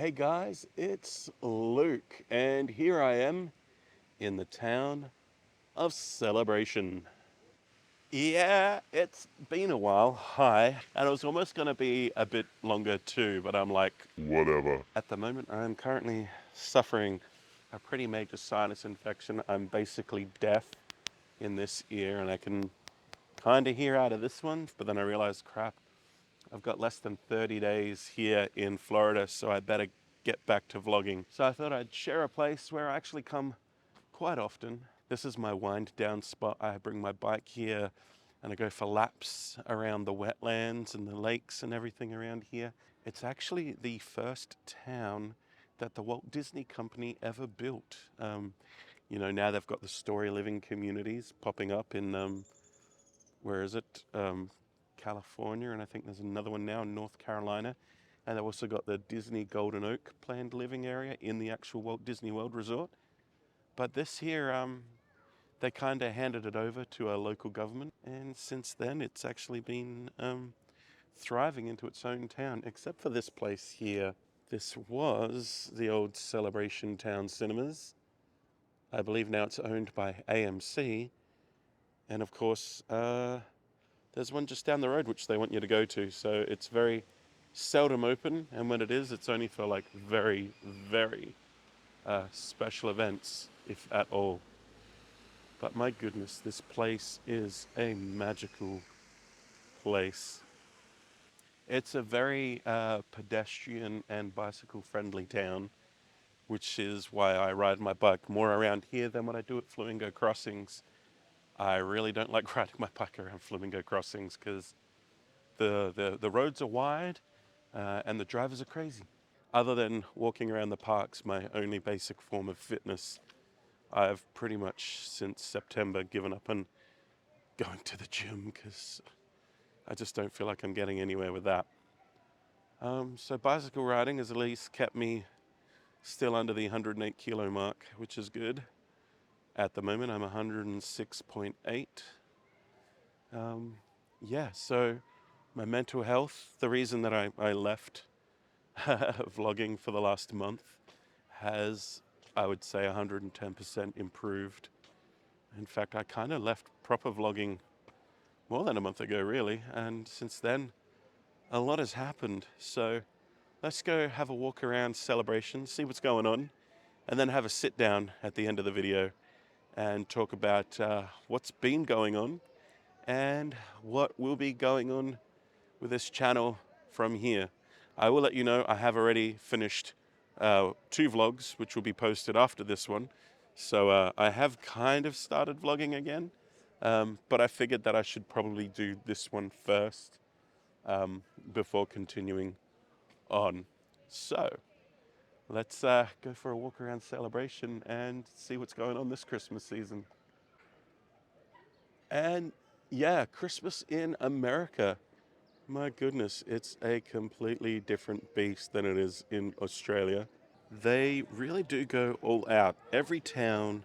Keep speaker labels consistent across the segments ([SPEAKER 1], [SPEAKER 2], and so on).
[SPEAKER 1] Hey guys, it's Luke, and here I am in the town of Celebration. Yeah, it's been a while. Hi. And it was almost going to be a bit longer too, but I'm like, whatever. At the moment, I'm currently suffering a pretty major sinus infection. I'm basically deaf in this ear, and I can kind of hear out of this one, but then I realized, crap, I've got less than 30 days here in Florida, so I better get back to vlogging. So I thought I'd share a place where I actually come quite often. This is my wind down spot. I bring my bike here and I go for laps around the wetlands and the lakes and everything around here. It's actually the first town that the Walt Disney Company ever built. Now they've got the Story Living communities popping up in where is it? California, and I think there's another one now in North Carolina. And they've also got the Disney Golden Oak planned living area in the actual Walt Disney World Resort. But this here, they kind of handed it over to a local government, and since then it's actually been thriving into its own town, except for this place here. This was the old Celebration Town Cinemas. I believe now it's owned by AMC, and of course, there's one just down the road which they want you to go to, so it's very seldom open, and when it is, it's only for like very, very special events, if at all. But my goodness, this place is a magical place. It's a very pedestrian and bicycle friendly town, which is why I ride my bike more around here than what I do at Flamingo Crossings. I really don't like riding my bike around Flamingo Crossings because the roads are wide and the drivers are crazy. Other than walking around the parks, my only basic form of fitness, I've pretty much since September given up on going to the gym because I just don't feel like I'm getting anywhere with that. So bicycle riding has at least kept me still under the 108 kilo mark, which is good. At the moment, I'm 106.8. So my mental health, the reason that I left vlogging for the last month has, I would say, 110% improved. In fact, I kind of left proper vlogging more than a month ago, really, and since then, a lot has happened. So let's go have a walk around Celebration, see what's going on, and then have a sit down at the end of the video and talk about what's been going on and what will be going on with this channel from here. I will let you know I have already finished 2 vlogs, which will be posted after this one. So I have kind of started vlogging again, but I figured that I should probably do this one first before continuing on. So let's go for a walk around Celebration and see what's going on this Christmas season. And yeah, Christmas in America. My goodness, it's a completely different beast than it is in Australia. They really do go all out. Every town,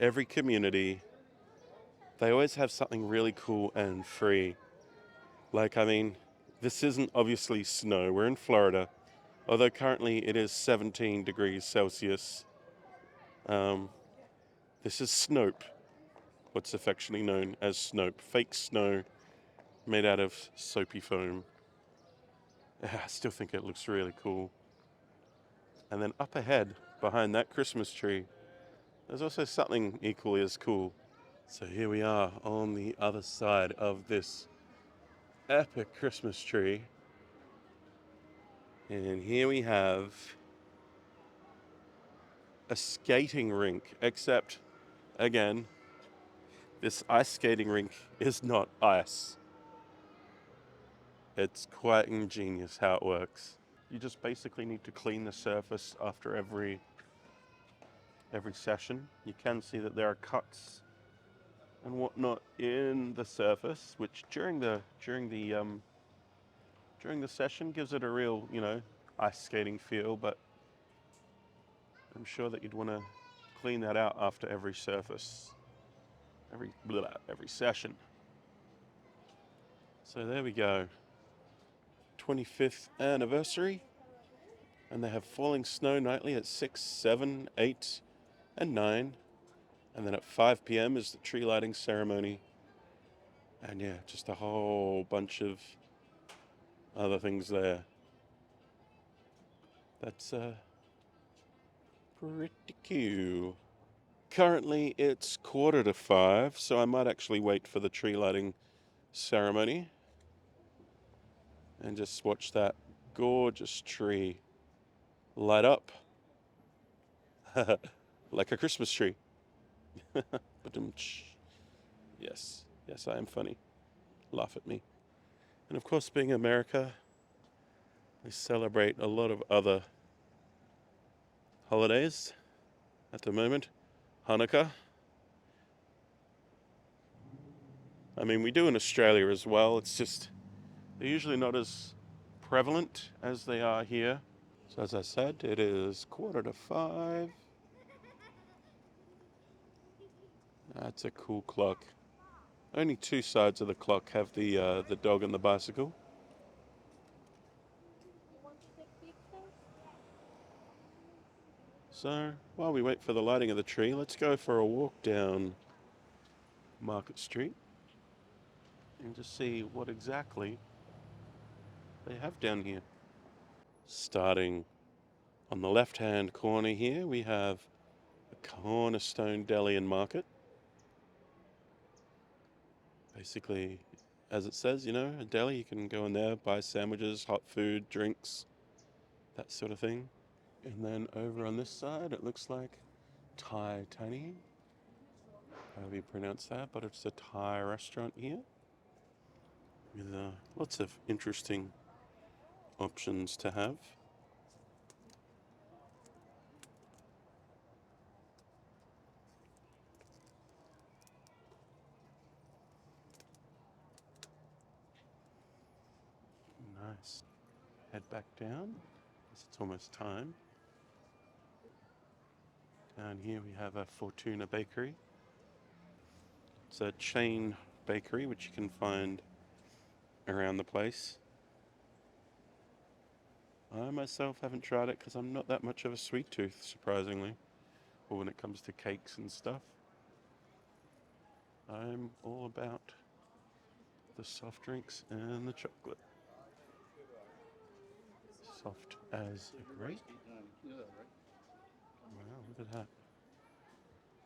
[SPEAKER 1] every community, they always have something really cool and free. This isn't obviously snow. We're in Florida, although currently it is 17 degrees Celsius. Um, this is Snope, what's affectionately known as Snope. Fake snow made out of soapy foam. I still think it looks really cool. And then up ahead, behind that Christmas tree, there's also something equally as cool. So here we are on the other side of this epic Christmas tree. And here we have a skating rink, except, again, this ice skating rink is not ice. It's quite ingenious how it works. You just basically need to clean the surface after every session. You can see that there are cuts and whatnot in the surface, which during the session gives it a real, ice skating feel. But I'm sure that you'd want to clean that out after every surface, every session. So there we go. 25th anniversary. And they have falling snow nightly at 6, 7, 8, and 9. And then at 5 p.m. is the tree lighting ceremony. And yeah, just a whole bunch of other things there. That's pretty cute. Currently it's 4:45, so I might actually wait for the tree lighting ceremony and just watch that gorgeous tree light up like a Christmas tree. Yes, yes, I am funny. Laugh at me. And of course, being America, we celebrate a lot of other holidays at the moment. Hanukkah. I mean, we do in Australia as well. It's just they're usually not as prevalent as they are here. So as I said, it is 4:45. That's a cool clock. Only two sides of the clock have the dog and the bicycle. So while we wait for the lighting of the tree, let's go for a walk down Market Street and just see what exactly they have down here. Starting on the left-hand corner here, we have a Cornerstone Deli and Market. Basically, as it says, a deli, you can go in there, buy sandwiches, hot food, drinks, that sort of thing. And then over on this side, it looks like Thai Tani, however you pronounce that, but it's a Thai restaurant here with lots of interesting options to have. Nice. Head back down, it's almost time. Down here we have a Fortuna Bakery. It's a chain bakery which you can find around the place. I myself haven't tried it because I'm not that much of a sweet tooth, surprisingly, or when it comes to cakes and stuff. I'm all about the soft drinks and the chocolate. Soft as a grape. Wow, look at that.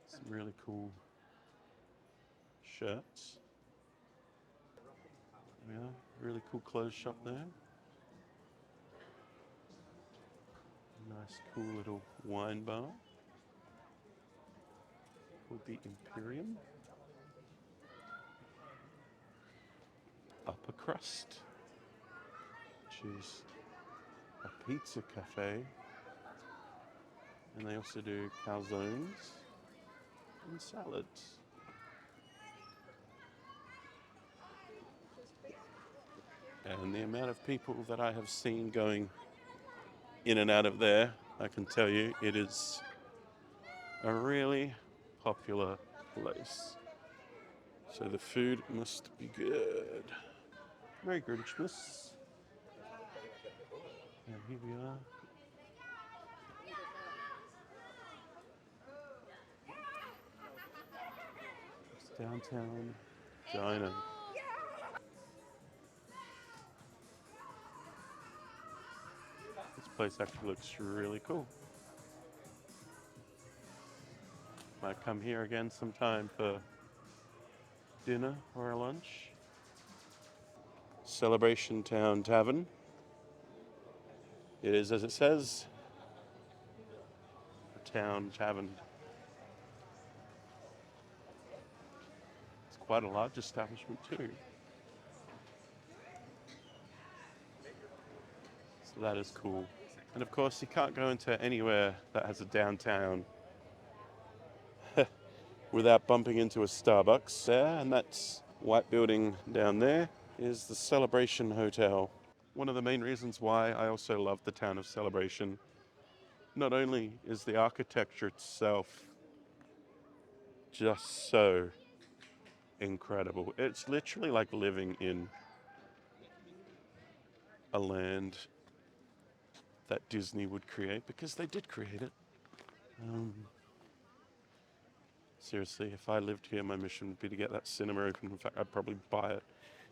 [SPEAKER 1] Some really cool shirts. Yeah, really cool clothes shop there. Nice, cool little wine bar. Would be Imperium. Upper Crust, which is a pizza cafe. And they also do calzones and salads. And the amount of people that I have seen going in and out of there, I can tell you, it is a really popular place. So the food must be good. Merry Grinchmas. And here we are. It's downtown China. This place actually looks really cool. Might come here again sometime for dinner or a lunch. Celebration Town Tavern. It is, as it says, a town tavern. It's quite a large establishment too. So that is cool. And of course, you can't go into anywhere that has a downtown without bumping into a Starbucks there, and that's white building down there is the Celebration Hotel. One of the main reasons why I also love the town of Celebration, not only is the architecture itself just so incredible, it's literally like living in a land that Disney would create, because they did create it. Seriously, if I lived here, my mission would be to get that cinema open. In fact, I'd probably buy it.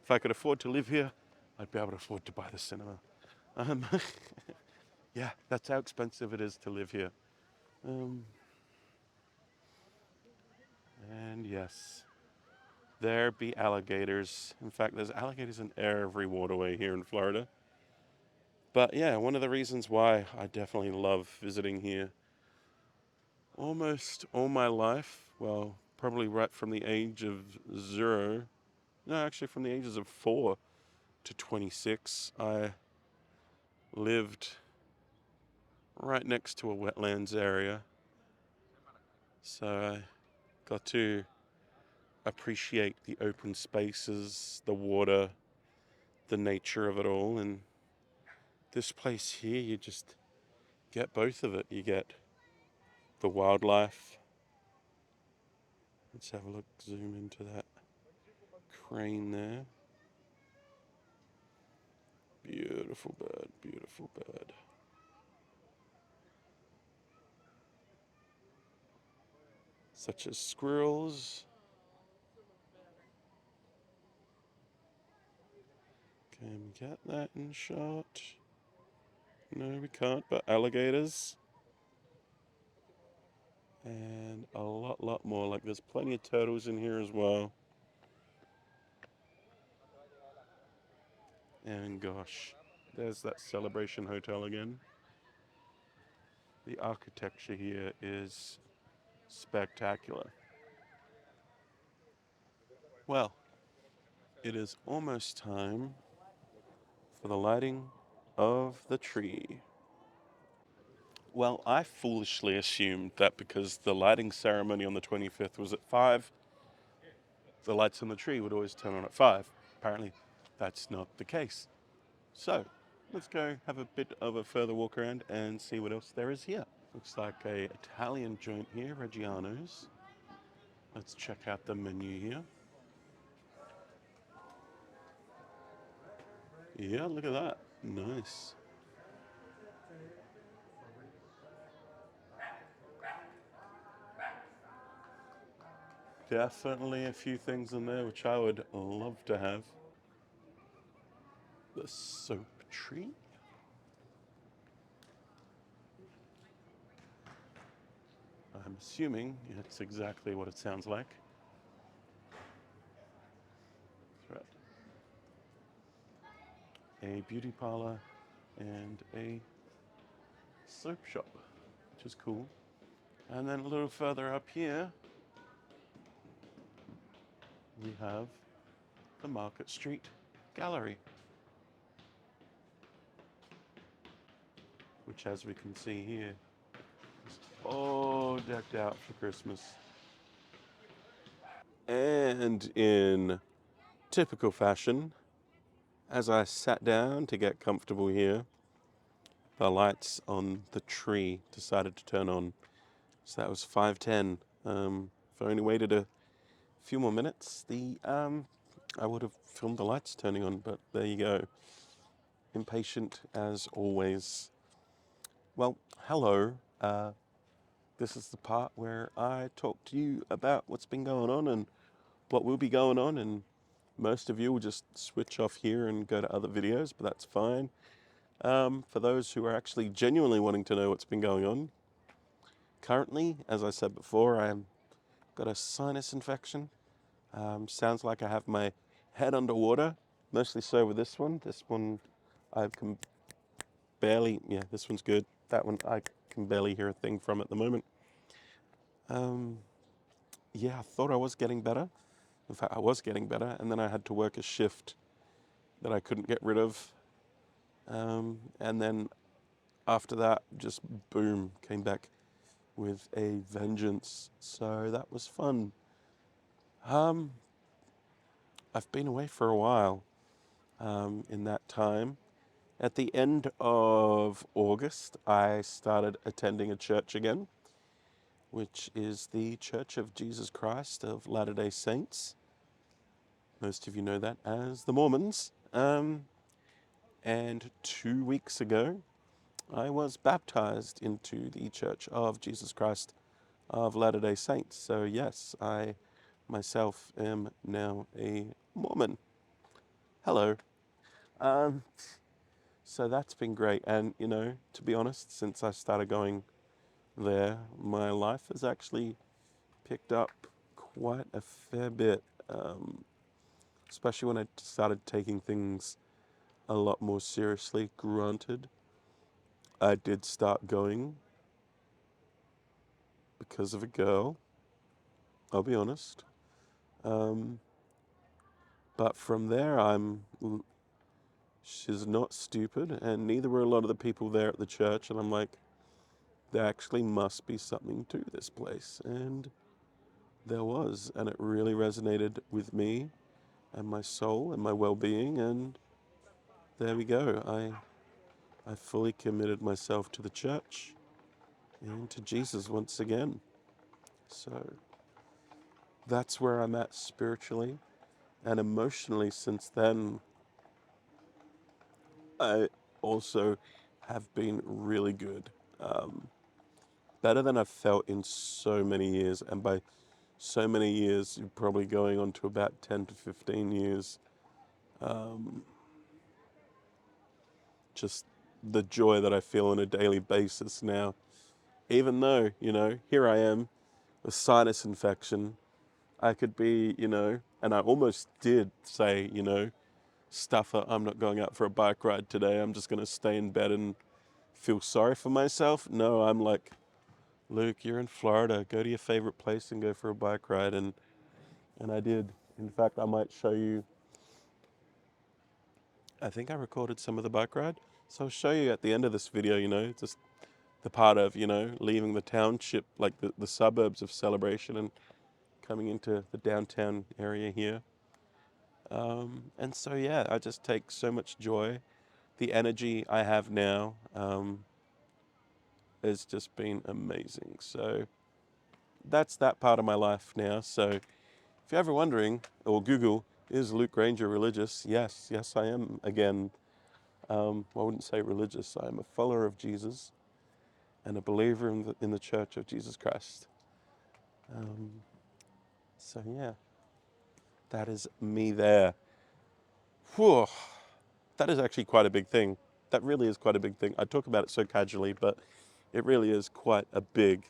[SPEAKER 1] If I could afford to live here, I'd be able to afford to buy the cinema. Um, yeah, that's how expensive it is to live here. Um, and yes, there be alligators. In fact, there's alligators in every waterway here in Florida. But yeah, one of the reasons why I definitely love visiting here. Almost all my life, well, probably right from the age of 0, no, actually from the ages of 4 to 26, I lived right next to a wetlands area. So I got to appreciate the open spaces, the water, the nature of it all. And this place here, you just get both of it. You get the wildlife. Let's have a look, zoom into that crane there. Beautiful bird, beautiful bird. Such as squirrels. Can we get that in shot? No, we can't, but alligators. And a lot more. Like, there's plenty of turtles in here as well. And gosh, there's that Celebration Hotel again. The architecture here is spectacular. Well, it is almost time for the lighting of the tree. Well, I foolishly assumed that because the lighting ceremony on the 25th was at 5, the lights on the tree would always turn on at 5. Apparently, that's not the case. So, let's go have a bit of a further walk around and see what else there is here. Looks like a Italian joint here, Reggiano's. Let's check out the menu here. Yeah, look at that. Nice. Definitely a few things in there which I would love to have. The soap tree. I'm assuming it's exactly what it sounds like. Right. A beauty parlor and a soap shop, which is cool. And then a little further up here, we have the Market Street Gallery, which, as we can see here, is all decked out for Christmas. And in typical fashion, as I sat down to get comfortable here, the lights on the tree decided to turn on. So that was 5:10. If I only waited a few more minutes, I would have filmed the lights turning on, but there you go. Impatient as always. Well, hello. This is the part where I talk to you about what's been going on and what will be going on, and most of you will just switch off here and go to other videos, but that's fine. For those who are actually genuinely wanting to know what's been going on, currently, as I said before, I've got a sinus infection. Sounds like I have my head underwater, mostly so with this one. This one I can barely, yeah, this one's good. That one I can barely hear a thing from at the moment. Yeah, I thought I was getting better. In fact, I was getting better, and then I had to work a shift that I couldn't get rid of. And then after that, just boom, came back with a vengeance. So that was fun. Um, I've been away for a while. In that time, at the end of August, I started attending a church again, which is the Church of Jesus Christ of Latter-day Saints. Most of you know that as the Mormons. And 2 weeks ago, I was baptized into the Church of Jesus Christ of Latter-day Saints. So yes, I myself am now a Mormon. Hello. Um, so that's been great. And, to be honest, since I started going there, my life has actually picked up quite a fair bit, especially when I started taking things a lot more seriously. Granted, I did start going because of a girl, I'll be honest. Um, but from there, she's not stupid, and neither were a lot of the people there at the church. And I'm like, there actually must be something to this place. And there was, and it really resonated with me and my soul and my well-being. And there we go. I fully committed myself to the church and to Jesus once again. So that's where I'm at spiritually and emotionally since then. I also have been really good. Better than I've felt in so many years. And by so many years, you're probably going on to about 10 to 15 years. Um, just the joy that I feel on a daily basis now. Even though, here I am with sinus infection. I could be, and I almost did say, stuffer, I'm not going out for a bike ride today. I'm just going to stay in bed and feel sorry for myself. No, I'm like, Luke, you're in Florida. Go to your favorite place and go for a bike ride. And I did. In fact, I might show you. I think I recorded some of the bike ride. So I'll show you at the end of this video, just the part of, leaving the township, like the suburbs of Celebration and coming into the downtown area here. And so, yeah, I just take so much joy. The energy I have now has just been amazing. So that's that part of my life now. So if you're ever wondering, or Google, is Luke Granger religious? Yes, I am. Again, I wouldn't say religious. I'm a follower of Jesus and a believer in the Church of Jesus Christ. Um, so yeah, that is me there. Whew, that is actually quite a big thing. That really is quite a big thing. I talk about it so casually, but it really is quite a big,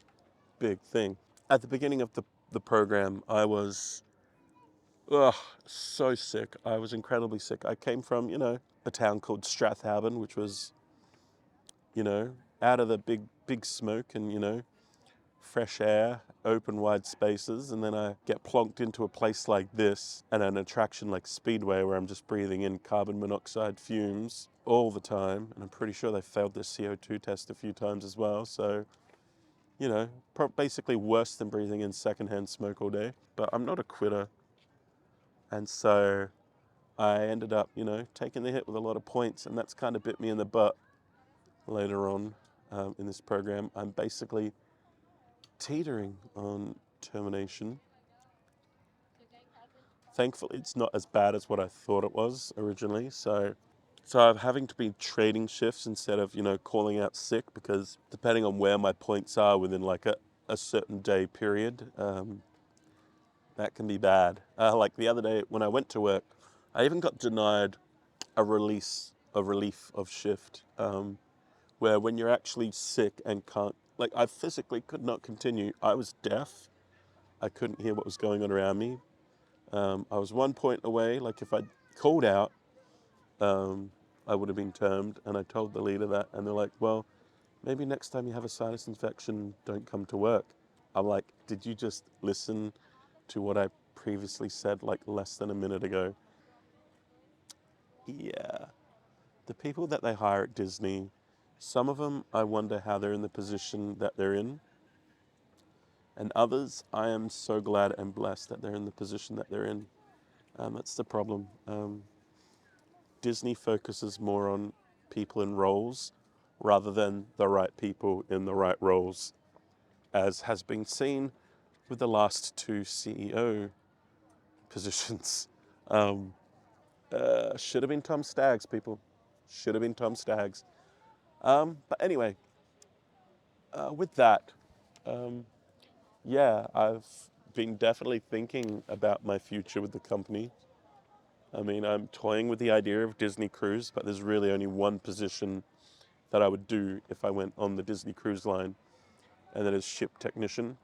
[SPEAKER 1] big thing. At the beginning of the program, I was ugh, so sick. I was incredibly sick. I came from, a town called Strathalbyn, which was, out of the big smoke and, fresh air, open wide spaces, and then I get plonked into a place like this and an attraction like Speedway where I'm just breathing in carbon monoxide fumes all the time, and I'm pretty sure they failed their CO2 test a few times as well, so, basically worse than breathing in secondhand smoke all day. But I'm not a quitter, and so I ended up, taking the hit with a lot of points, and that's kind of bit me in the butt later on in this program. I'm basically teetering on termination. Thankfully, it's not as bad as what I thought it was originally. So I'm having to be trading shifts instead of, calling out sick, because depending on where my points are within like a certain day period, that can be bad. Like the other day when I went to work, I even got denied a relief of shift, where when you're actually sick and can't, like I physically could not continue. I was deaf. I couldn't hear what was going on around me. I was 1 point away. Like if I called out, I would have been termed. And I told the leader that, and they're like, well, maybe next time you have a sinus infection, don't come to work. I'm like, did you just listen to what I previously said like less than a minute ago? Yeah. The people that they hire at Disney, some of them, I wonder how they're in the position that they're in. And others, I am so glad and blessed that they're in the position that they're in. That's the problem. Disney focuses more on people in roles rather than the right people in the right roles, as has been seen with the last two CEO positions. Should have been Tom Staggs, people. Should have been Tom Staggs. But anyway, with that, um, yeah, I've been definitely thinking about my future with the company. I mean, I'm toying with the idea of Disney Cruise, but there's really only one position that I would do if I went on the Disney Cruise Line, and that is ship technician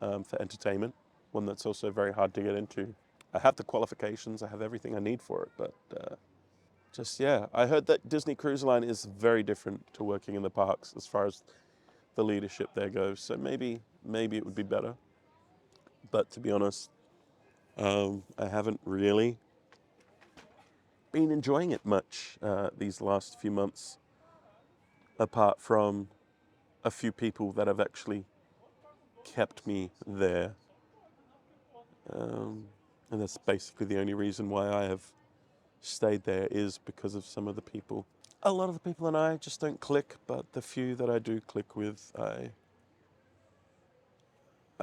[SPEAKER 1] for entertainment, one that's also very hard to get into. I have the qualifications, I have everything I need for it, but just yeah, I heard that Disney Cruise Line is very different to working in the parks as far as the leadership there goes. So maybe it would be better. But to be honest, I haven't really been enjoying it much these last few months, apart from a few people that have actually kept me there. Um, and that's basically the only reason why I have stayed there is because of some of the people. A lot of the people and I just don't click, but the few that I do click with,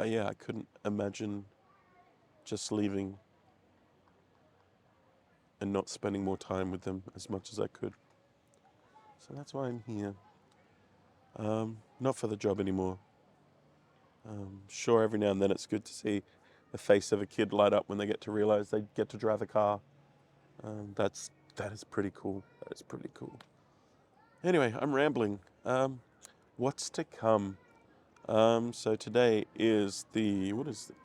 [SPEAKER 1] yeah, I couldn't imagine just leaving and not spending more time with them as much as I could. So that's why I'm here. Not for the job anymore. Sure, every now and then it's good to see the face of a kid light up when they get to realize they get to drive a car. That is pretty cool. That is pretty cool. Anyway, I'm rambling. What's to come? So today is the what is it?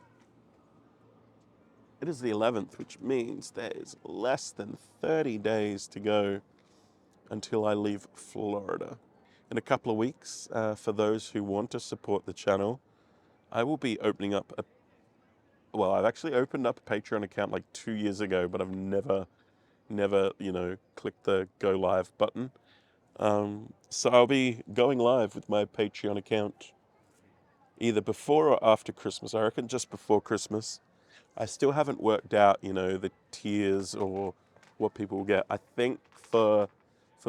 [SPEAKER 1] It is the 11th, which means there's less than 30 days to go until I leave Florida. In a couple of weeks, for those who want to support the channel, I will be opening up a. Well, I've actually opened up a Patreon account like 2 years ago, but I've never, clicked the go live button. So I'll be going live with my Patreon account either before or after Christmas. I reckon just before Christmas. I still haven't worked out, the tiers or what people will get. I think for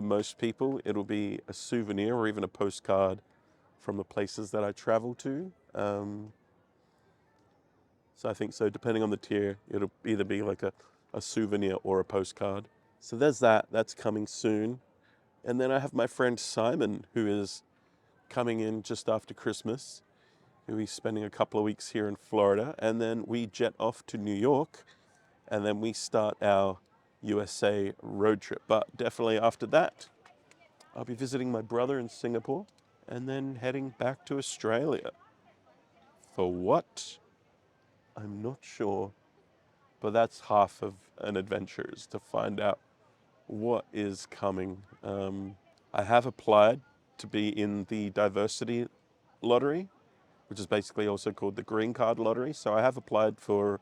[SPEAKER 1] most people, it'll be a souvenir or even a postcard from the places that I travel to. So I think so, depending on the tier, it'll either be like a souvenir or a postcard. So there's that. That's coming soon. And then I have my friend Simon, who is coming in just after Christmas, who is spending a couple of weeks here in Florida. And then we jet off to New York, and then we start our USA road trip. But definitely after that, I'll be visiting my brother in Singapore and then heading back to Australia. For what? I'm not sure. But that's half of an adventure, is to find out what is coming. I have applied to be in the diversity lottery, which is basically also called the green card lottery. So I have applied for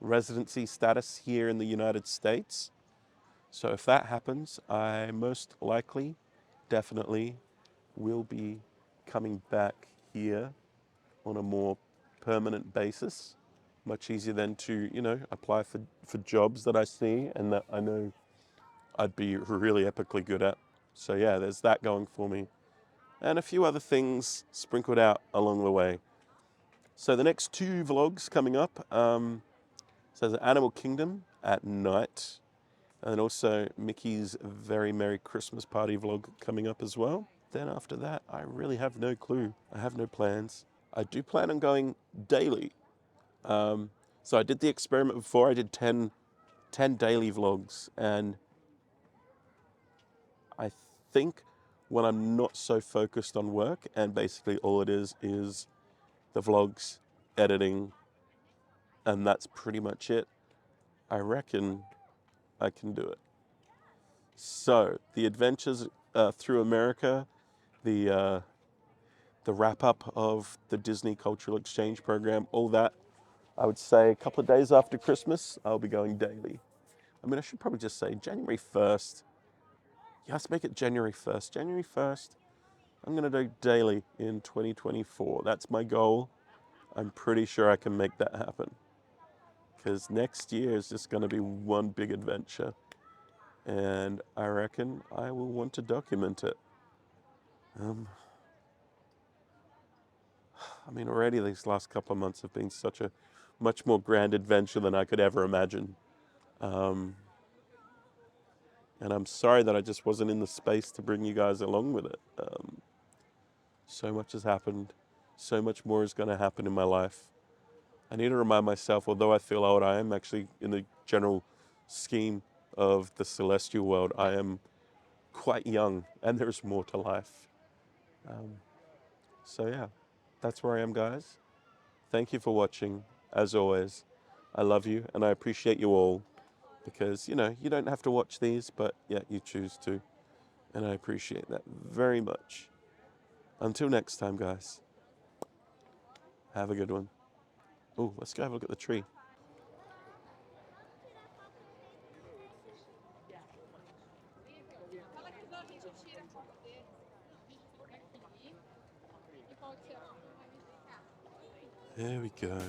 [SPEAKER 1] residency status here in the United States. So if that happens, I most likely, definitely will be coming back here on a more permanent basis. Much easier than to, apply for jobs that I see and that I know I'd be really epically good at. So yeah, there's that going for me. And a few other things sprinkled out along the way. So the next two vlogs coming up, so the Animal Kingdom at night, and also Mickey's Very Merry Christmas Party vlog coming up as well. Then after that, I really have no clue. I have no plans. I do plan on going daily. So I did the experiment before. I did 10 daily vlogs, and I think when I'm not so focused on work, and basically all it is the vlogs, editing, and that's pretty much it, I reckon I can do it. So the adventures through America, the wrap up of the Disney Cultural Exchange Program, all that, I would say a couple of days after Christmas, I'll be going daily. I mean, I should probably just say January 1st. Yeah, let's make it January 1st. January 1st, I'm going to do daily in 2024. That's my goal. I'm pretty sure I can make that happen. Because next year is just going to be one big adventure. And I reckon I will want to document it. I mean, already these last couple of months have been such a much more grand adventure than I could ever imagine. And I'm sorry that I just wasn't in the space to bring you guys along with it. So much has happened. So much more is going to happen in my life. I need to remind myself, although I feel old, I am actually, in the general scheme of the celestial world, I am quite young and there's more to life. Um, so, yeah, that's where I am, guys. Thank you for watching. As always, I love you and I appreciate you all because, you don't have to watch these, but yeah, you choose to. And I appreciate that very much. Until next time, guys, have a good one. Oh, let's go have a look at the tree. There we go.